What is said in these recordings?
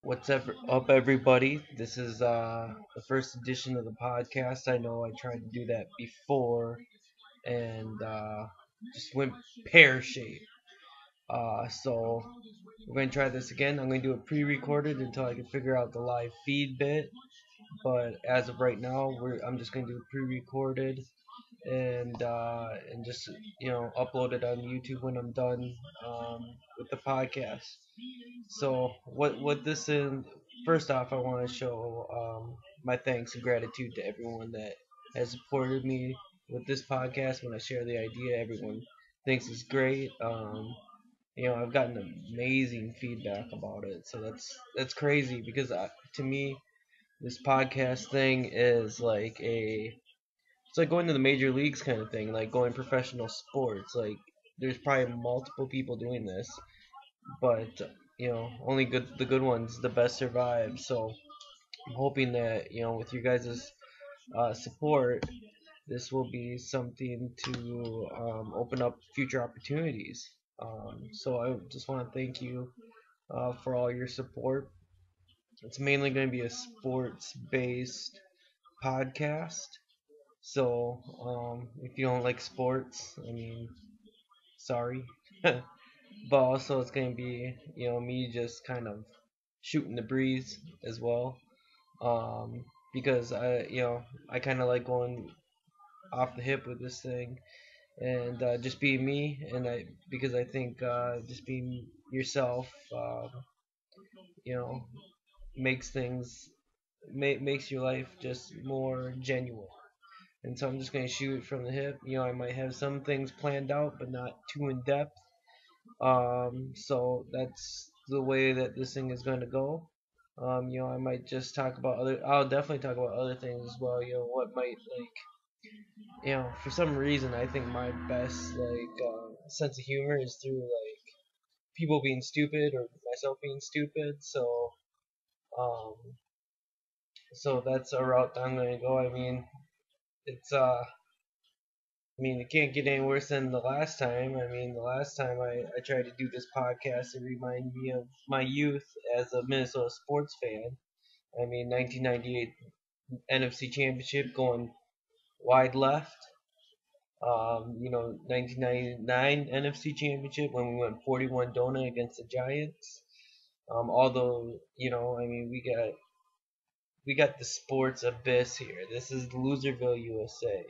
What's up, everybody? This is the first edition of the podcast. I know I tried to do that before and just went pear shaped. So we're going to try this again. I'm going to do it pre-recorded until I can figure out the live feed bit. But as of right now, I'm just going to do it pre-recorded and just upload it on YouTube when I'm done with the podcast. So what this is? First off, I want to show my thanks and gratitude to everyone that has supported me with this podcast. When I share the idea, everyone thinks it's great. I've gotten amazing feedback about it, so that's crazy because to me, this podcast thing is like it's like going to the major leagues kind of thing, like going professional sports. Like there's probably multiple people doing this, but only the good ones, the best survive. So I'm hoping that with you guys' support, this will be something to open up future opportunities. So I just want to thank you for all your support. It's mainly going to be a sports-based podcast. So if you don't like sports, I mean, sorry. But also it's gonna be me just kind of shooting the breeze as well, because I kind of like going off the hip with this thing and just being me, and I because I think just being yourself you know makes things makes your life just more genuine. And so I'm just gonna shoot from the hip. I might have some things planned out, but not too in depth. So that's the way that this thing is going to go. I might just talk about other. I'll definitely talk about other things as well. What might for some reason, I think my best sense of humor is through like people being stupid or myself being stupid. Um, so that's a route that I'm going to go. It can't get any worse than the last time. The last time I tried to do this podcast, it reminded me of my youth as a Minnesota sports fan. 1998 NFC Championship going wide left. 1999 NFC Championship when we went 41 donut against the Giants. Although, we got the sports abyss here. This is Loserville, USA.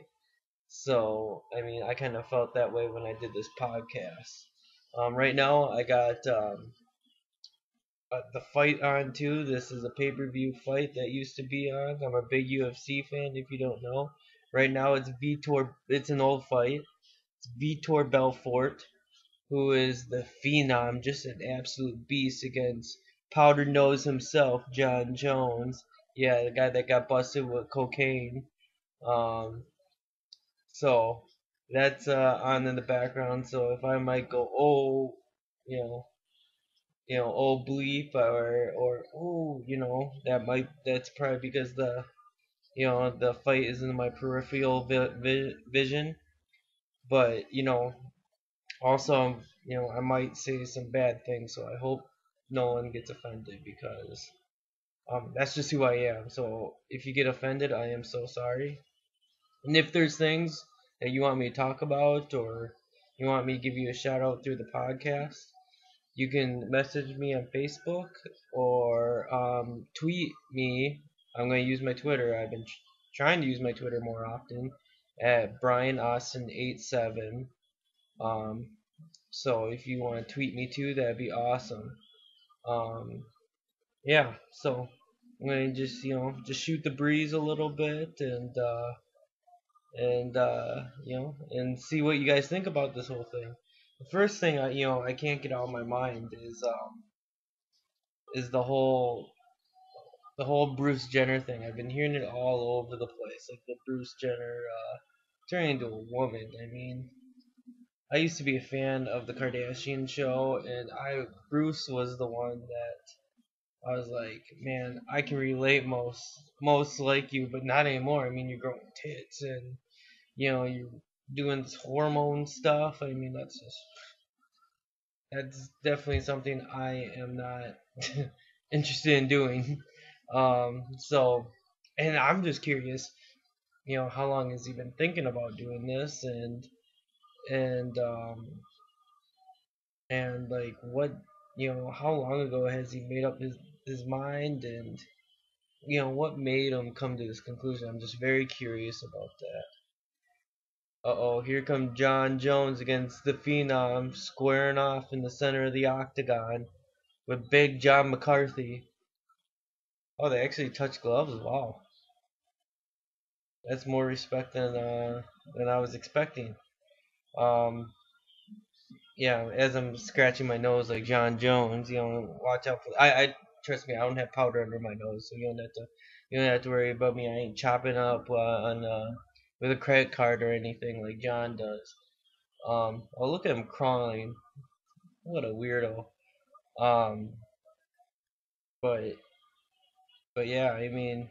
So, I kind of felt that way when I did this podcast. Right now, I got the fight on too. This is a pay-per-view fight that used to be on. I'm a big UFC fan, if you don't know. Right now, it's Vitor. It's an old fight. It's Vitor Belfort, who is the phenom, just an absolute beast against Powder Nose himself, John Jones. Yeah, the guy that got busted with cocaine. Um, so that's on in the background. So if I might go, oh, you know, oh bleep or oh, that's probably because the fight is in my peripheral vision. But also I might say some bad things, so I hope no one gets offended because that's just who I am. So if you get offended, I am so sorry. And if there's things that you want me to talk about or you want me to give you a shout out through the podcast, you can message me on Facebook or tweet me. I'm going to use my Twitter. I've been trying to use my Twitter more often at Brian Austin 87. Um, so if you want to tweet me too, that'd be awesome. Um, yeah. So I'm going to just shoot the breeze a little bit and see what you guys think about this whole thing. The first thing I can't get out of my mind is the whole Bruce Jenner thing. I've been hearing it all over the place, like the Bruce Jenner turning into a woman. I used to be a fan of the Kardashian show, and Bruce was the one that I was like, man, I can relate most like you, but not anymore. You're growing tits and you're doing this hormone stuff. That's definitely something I am not interested in doing. So, and I'm just curious, how long has he been thinking about doing this, and and like what, how long ago has he made up his mind, and what made him come to this conclusion? I'm just very curious about that. Uh-oh, here comes John Jones against the Phenom, squaring off in the center of the octagon with Big John McCarthy. Oh, they actually touch gloves. Wow, that's more respect than I was expecting. Um, yeah, as I'm scratching my nose like John Jones, watch out for. I trust me, I don't have powder under my nose, so you don't have to worry about me. I ain't chopping up on with a credit card or anything like John does. Oh, look at him crawling. What a weirdo. Um, but yeah, I mean,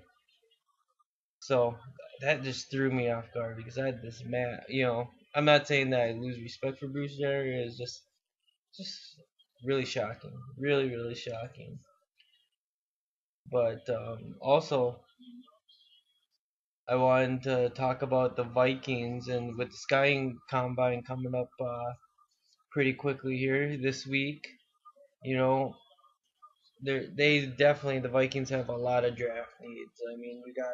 so that just threw me off guard because I had this mad. I'm not saying that I lose respect for Bruce Jenner. It's just really shocking, really really shocking. But also, I wanted to talk about the Vikings, and with the Skying Combine coming up pretty quickly here this week. You know, they definitely, the Vikings have a lot of draft needs. I mean, we got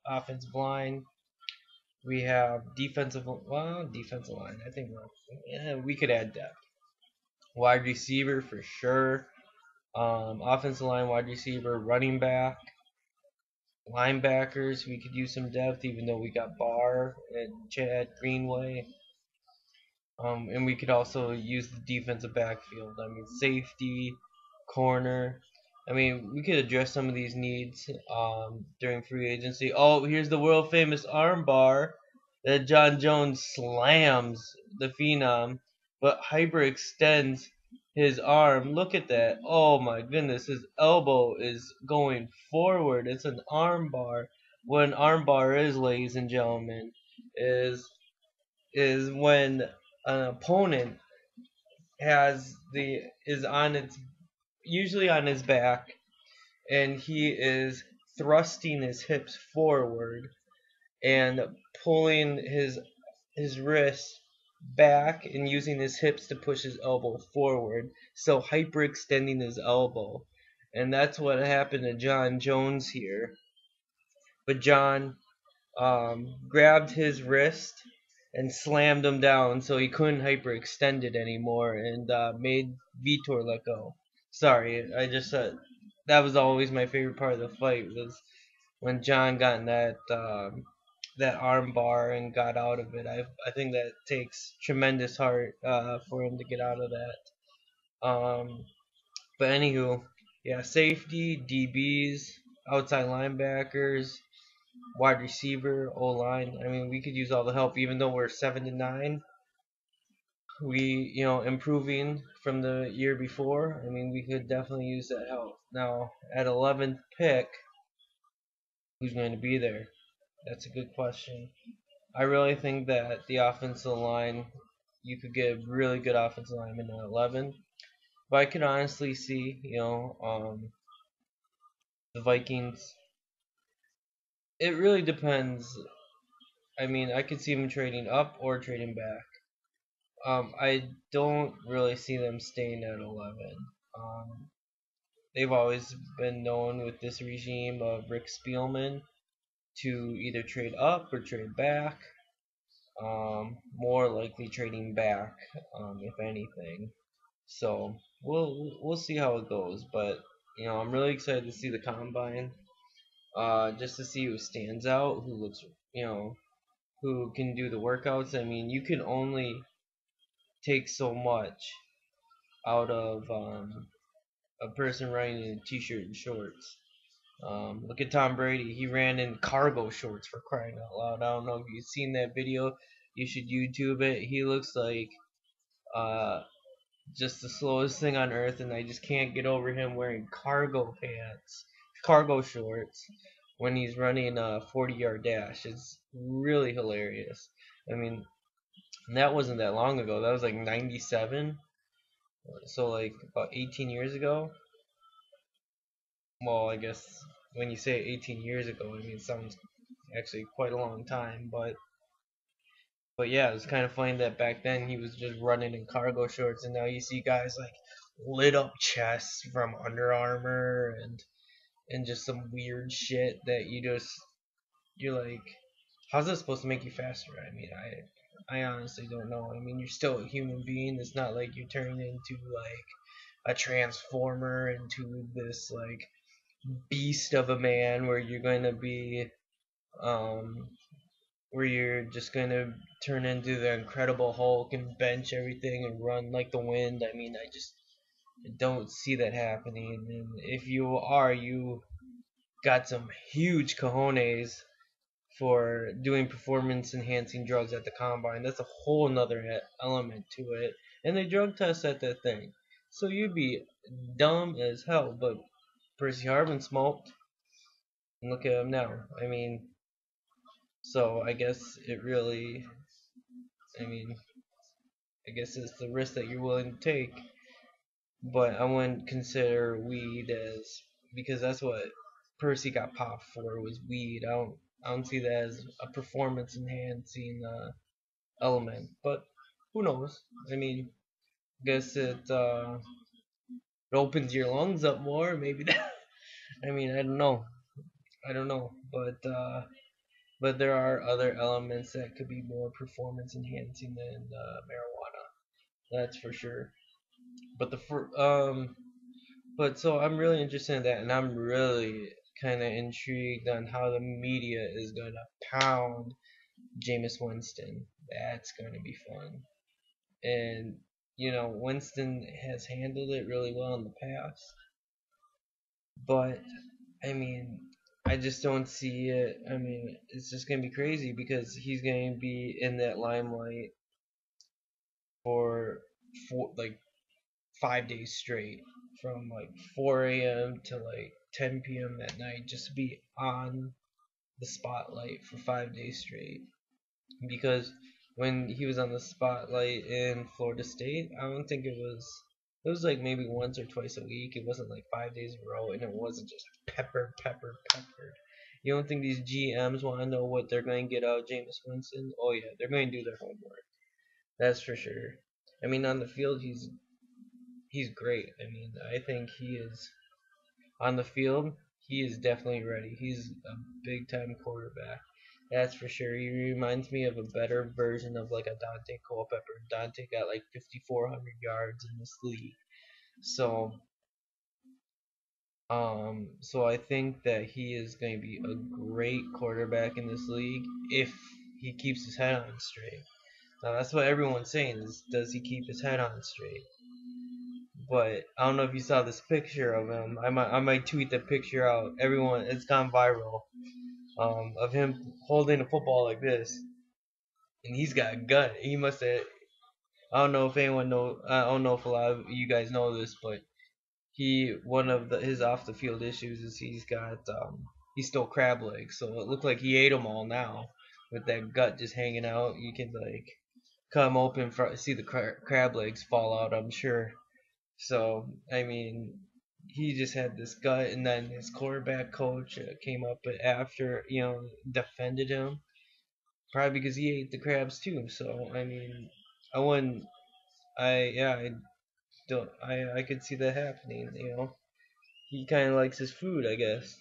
offensive line, we have defensive line. I think we could add depth. Wide receiver for sure. Offensive line, wide receiver, running back, linebackers. We could use some depth, even though we got Barr and Chad Greenway. And we could also use the defensive backfield. I mean, safety, corner. I mean, we could address some of these needs during free agency. Oh, here's the world famous armbar that John Jones slams the Phenom, but hyperextends his arm. Look at that. Oh my goodness, his elbow is going forward. It's an armbar. What an armbar is, ladies and gentlemen, is when an opponent is on its usually on his back, and he is thrusting his hips forward and pulling his wrist back and using his hips to push his elbow forward, so hyperextending his elbow. And that's what happened to John Jones here. But John grabbed his wrist and slammed him down so he couldn't hyperextend it anymore, and made Vitor let go. Sorry, I just said that was always my favorite part of the fight, was when John got in that arm bar and got out of it. I think that takes tremendous heart for him to get out of that. But anywho, yeah, safety, DBs, outside linebackers, wide receiver, O line. I mean, we could use all the help, even though we're 7-9. We, improving from the year before. I mean, we could definitely use that help. Now, at 11th pick, who's going to be there? That's a good question. I really think that the offensive line, you could get a really good offensive lineman at 11. But I could honestly see, the Vikings. It really depends. I mean, I could see them trading up or trading back. I don't really see them staying at 11. Um, they've always been known with this regime of Rick Spielman to either trade up or trade back. More likely trading back, if anything. So we'll see how it goes. But I'm really excited to see the combine. Just to see who stands out, who looks, who can do the workouts. I mean, you can only take so much out of a person running in a t-shirt and shorts. Look at Tom Brady. He ran in cargo shorts, for crying out loud. I don't know if you've seen that video. You should YouTube it. He looks like uh, just the slowest thing on earth, and I just can't get over him wearing cargo pants, cargo shorts, when he's running a 40-yard dash. It's really hilarious. I mean, that wasn't that long ago. That was like 97. So like about 18 years ago. well, I guess when you say 18 years ago, I mean it sounds actually quite a long time, but yeah, it's kind of funny that back then he was just running in cargo shorts, and now you see guys like lit up chests from Under Armour and just some weird shit that you're like, how's that supposed to make you faster? I mean, I honestly don't know. I mean, you're still a human being. It's not like you're turning into like a transformer into this like beast of a man where you're going to be um where you're just going to turn into the Incredible Hulk and bench everything and run like the wind. I mean, I just don't see that happening. And if you are, you got some huge cojones for doing performance enhancing drugs at the combine. That's a whole nother element to it. And they drug test at that thing. So you'd be dumb as hell. But Percy Harvin smoked. And look at him now. I mean, so I guess it really, I mean, I guess it's the risk that you're willing to take. But I wouldn't consider weed as, because that's what Percy got popped for, was weed. I don't see that as a performance enhancing element. But who knows? I mean, I guess it opens your lungs up more. Maybe that. I mean, I don't know. I don't know. But there are other elements that could be more performance enhancing than marijuana. That's for sure. But but so I'm really interested in that, and I'm really kind of intrigued on how the media is going to pound Jameis Winston. That's going to be fun. And Winston has handled it really well in the past, but I mean, I just don't see it. I mean, it's just gonna be crazy because he's gonna be in that limelight for like 5 days straight, from like 4 a.m. to like 10 p.m. at night, just to be on the spotlight for 5 days straight. Because when he was on the spotlight in Florida State, I don't think it was like maybe once or twice a week. It wasn't like 5 days in a row, and it wasn't just pepper, pepper, peppered. You don't think these GMs want to know what they're going to get out of Jameis Winston? Oh yeah, they're going to do their homework. That's for sure. I mean, on the field, he's great. I mean, I think he is on the field. He is definitely ready. He's a big time quarterback. That's for sure. He reminds me of a better version of like a Dante Culpepper. Dante got like 5,400 yards in this league. So, so I think that he is going to be a great quarterback in this league if he keeps his head on straight. Now that's what everyone's saying is, does he keep his head on straight? But I don't know if you saw this picture of him. I might tweet the picture out. Everyone, it's gone viral. Of him holding a football like this, and he's got a gun. He must have. I don't know if anyone know. I don't know if a lot of you guys know this, but one of his off the field issues is he stole crab legs, so it looked like he ate them all now, with that gut just hanging out. You can like cut him open, see the crab legs fall out. I'm sure. So I mean, he just had this gut, and then his quarterback coach came up after, defended him, probably because he ate the crabs too. So I mean, I wouldn't. I don't. I could see that happening. He kind of likes his food, I guess.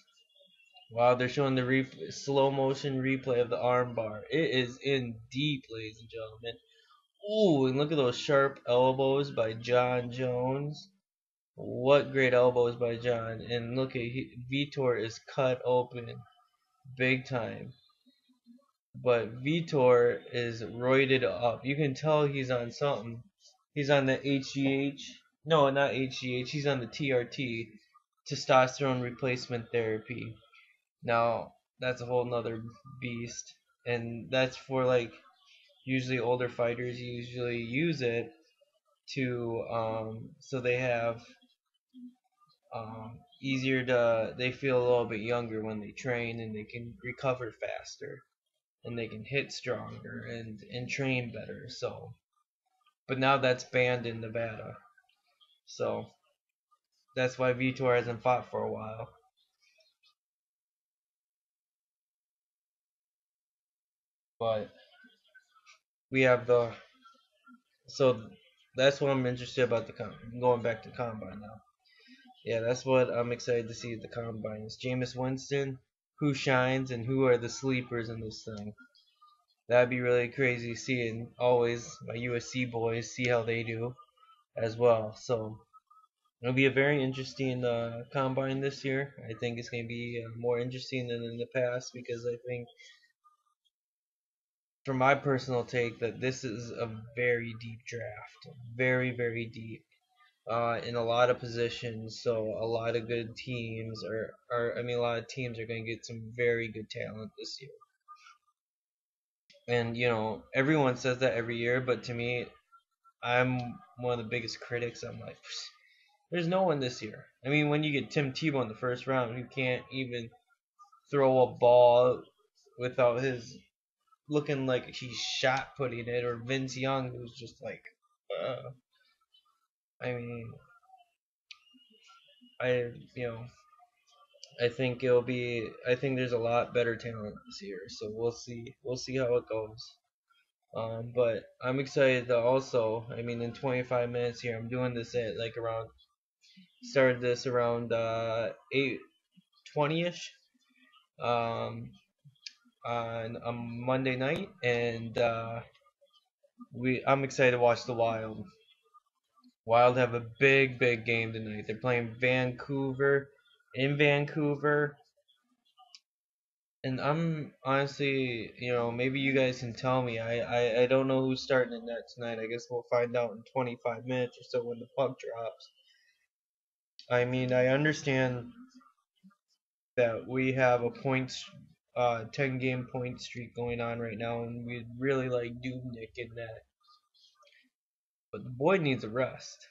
Wow, they're showing the slow motion replay of the armbar. It is in deep, ladies and gentlemen. Ooh, and look at those sharp elbows by John Jones. What great elbows by John. And look at Vitor is cut open big time. But Vitor is roided up. You can tell he's on something. He's on the HGH. No, not HGH. He's on the TRT, testosterone replacement therapy. Now, that's a whole nother beast. And that's for like usually older fighters usually use it to so they have easier to, they feel a little bit younger when they train, and they can recover faster, and they can hit stronger and train better. So, but now that's banned in Nevada. So that's why Vitor hasn't fought for a while. But we have the so that's what I'm interested about the going back to combine now. Yeah, that's what I'm excited to see at the combine. Is Jameis Winston, who shines, and who are the sleepers in this thing. That'd be really crazy seeing always my USC boys see how they do as well. So it'll be a very interesting combine this year. I think it's going to be more interesting than in the past because I think, from my personal take, that this is a very deep draft, very deep. In a lot of positions, so a lot of good teams a lot of teams are going to get some very good talent this year. And everyone says that every year, but to me, I'm one of the biggest critics. I'm like, there's no one this year. I mean, when you get Tim Tebow in the first round, who can't even throw a ball without his looking like he's shot putting it, or Vince Young, who's just like, uh, I mean, I you know I think it'll be. I think there's a lot better talent this year, so we'll see. We'll see how it goes. But I'm excited to also. I mean, in 25 minutes here, I'm doing this at like around. Started this around 8:20ish. Um, on a Monday night, and I'm excited to watch the Wild. Wild have a big game tonight. They're playing Vancouver in Vancouver. And I'm honestly, maybe you guys can tell me. I don't know who's starting in that tonight. I guess we'll find out in 25 minutes or so when the puck drops. I mean, I understand that we have a 10 game point streak going on right now, and we'd really like Dubnik in that. But the boy needs a rest.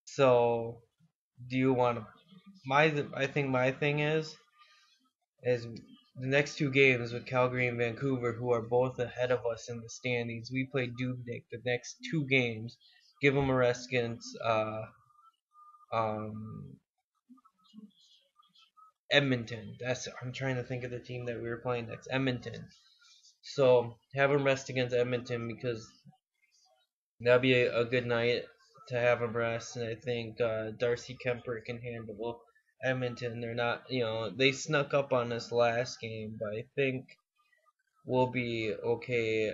So, do you want to? I think my thing is the next two games with Calgary and Vancouver, who are both ahead of us in the standings. We play Dubnik the next two games. Give them a rest against um, Edmonton. I'm trying to think of the team that we were playing next. Edmonton. So have them rest against Edmonton because that'll be a good night to have them rest. And I think Darcy Kemper can handle Edmonton. They're not, they snuck up on us last game, but I think we'll be okay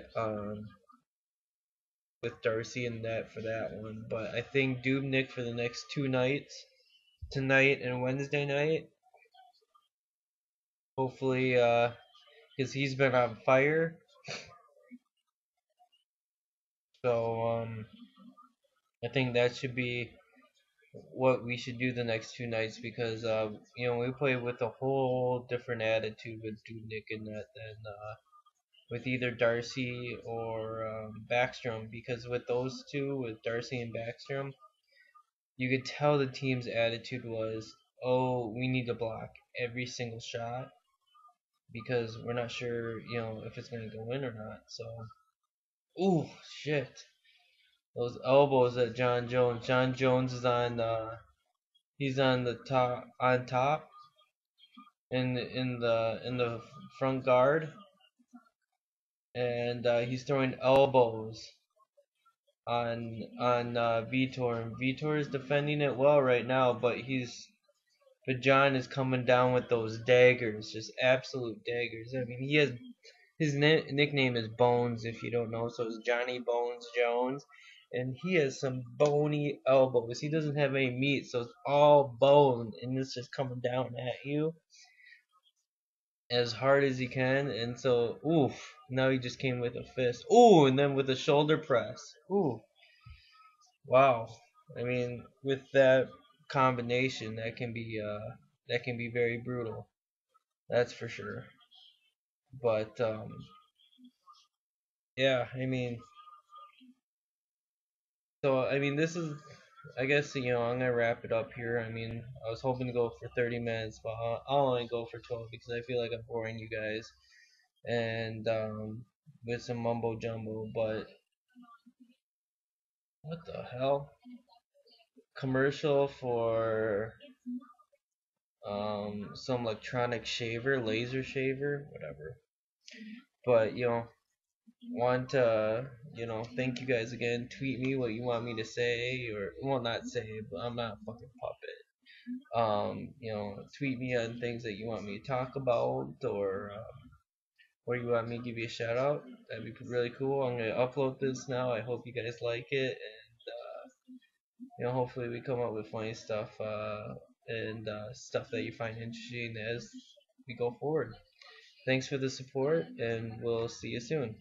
with Darcy and that for that one. But I think Dubnik for the next two nights, tonight and Wednesday night, hopefully, because he's been on fire. So I think that should be what we should do the next two nights because we play with a whole different attitude with Dubnik and that than with either Darcy or Backstrom, because with those two, with Darcy and Backstrom, you could tell the team's attitude was, oh, we need to block every single shot because we're not sure, if it's going to go in or not. So, ooh, shit. Those elbows at John Jones. John Jones is he's on the top in the front guard, and he's throwing elbows on Vitor, and Vitor is defending it well right now, but John is coming down with those daggers, just absolute daggers. I mean, he has his nickname is Bones, if you don't know, so it's Johnny Bones Jones, and he has some bony elbows. He doesn't have any meat, so it's all bone, and it's just coming down at you as hard as he can, and so oof. Now he just came with a fist. Ooh, and then with a shoulder press. Ooh, wow. I mean, with that combination, that can be very brutal. That's for sure. But yeah, I mean, this is. I guess I'm gonna wrap it up here. I mean, I was hoping to go for 30 minutes, but I'll only go for 12 because I feel like I'm boring you guys and with some mumbo jumbo. But what the hell? Commercial for some electronic shaver, laser shaver, whatever. But want to, thank you guys again. Tweet me what you want me to say, or well, not say, but I'm not a fucking puppet. Tweet me on things that you want me to talk about, or you want me to give you a shout out. That'd be really cool. I'm gonna upload this now. I hope you guys like it, and hopefully we come up with funny stuff, and stuff that you find interesting as we go forward. Thanks for the support, and we'll see you soon.